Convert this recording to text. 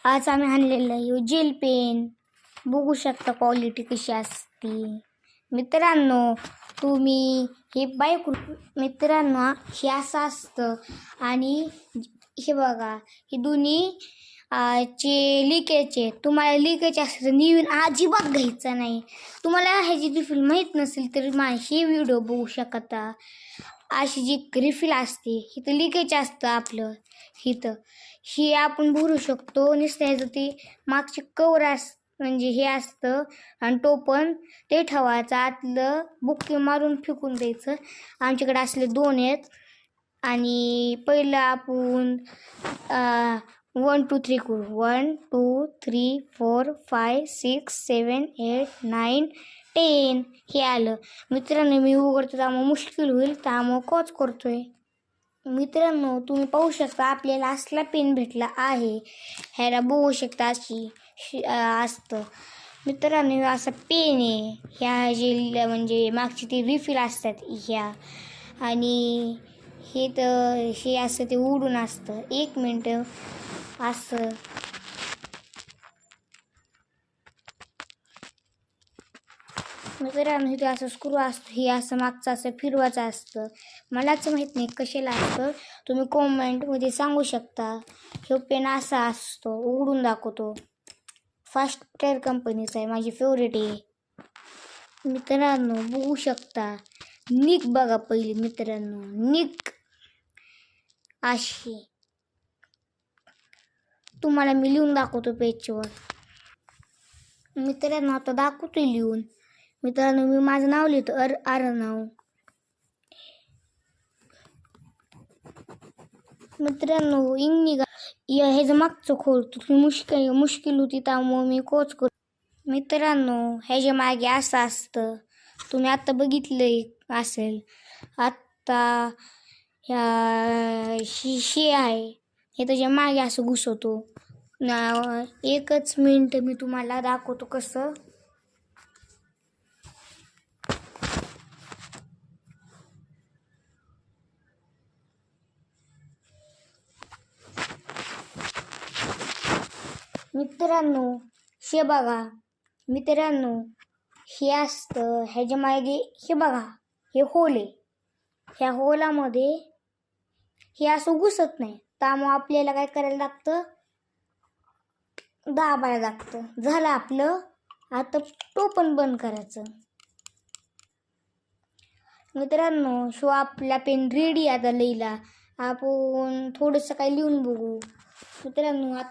आज आम्ही आणलेलं आहे जेल पेन. बघू शकता क्वालिटी कशी असते. मित्रांनो तुम्ही हे मित्रांनो हे असं असतं आणि हे बघा हे दोन्ही चे लिकेजचे. तुम्हाला लिकेज असतं तर नवीन अजिबात घ्यायचं नाही. तुम्हाला ह्याची रिफिल माहीत नसेल तर हे व्हिडिओ बघू शकता. अशी जी रिफिल असते इथं लिकेज असतं आपलं इथं हे आपण भरू शकतो. नुसतं ती मागची कवर म्हणजे हे असतं आणि टोपण ते ठेवायचं, आतलं बुक्की मारून फेकून द्यायचं. आमच्याकडे असले 2 आहेत आणि पहिलं आपण 1 2 3 करू. 1 2 3 4 5 6 7 8 9 10 हे आलं. मित्रांनो मी उघडतो त्यामुळे मुश्किल होईल त्यामुळे कोच करतोय. मित्रांनो तुम्ही पाहू शकता आपल्याला असला पेन भेटला आहे. ह्याला बघू शकता अशी असतं. मित्रांनो असा पेन आहे. ह्या जे म्हणजे मागची ती रिफिल असतात ह्या आणि हे तर हे असं ते उडून असतं. 1 मिनटं असं मित्रांनो इथे असं स्क्रू असतं. हे असं मागचं असं फिरवायचं असतं. मलाच माहीत नाही कशाला असतं. तुम्ही कॉमेंटमध्ये सांगू शकता. हे पेन असा असतो उघडून दाखवतो. फास्टर कंपनीचा आहे, माझी फेवरेट आहे. मित्रांनो बघू शकता निक बघा पहिले. मित्रांनो निक अशी तुम्हाला मी लिहून दाखवतो पेजवर. मित्रांनो आता दाखवतोय लिहून. मित्रांनो मी माझं नाव लिहितो अर्णव. मित्रांनो निघा ह्याचं मागचं खोलतो. तुम्ही मुश्किल होती त्यामुळे मी कोच करतो. मित्रांनो ह्याच्या मागे असं असतं. तुम्ही आत्ता बघितलंय असेल. आत्ता ह्या शिशी आहे हे त्याच्या मागे असं घुसवतो. 1च मिनिट मी तुम्हाला दाखवतो कसं. मित्रांनो हे बघा. मित्रांनो हे असतं ह्याच्या मागे हे बघा हे होल आहे. ह्या होलामध्ये हे असं घुसत नाही त्यामुळे आपल्याला काय करायला लागतं, दाबायला लागतं. झालं आपलं. आता टोपण बंद करायचं. मित्रांनो शो आपला पेन रेडी आता लिहिला. आपण थोडंसं काय लिहून बघू. मित्रांनो आता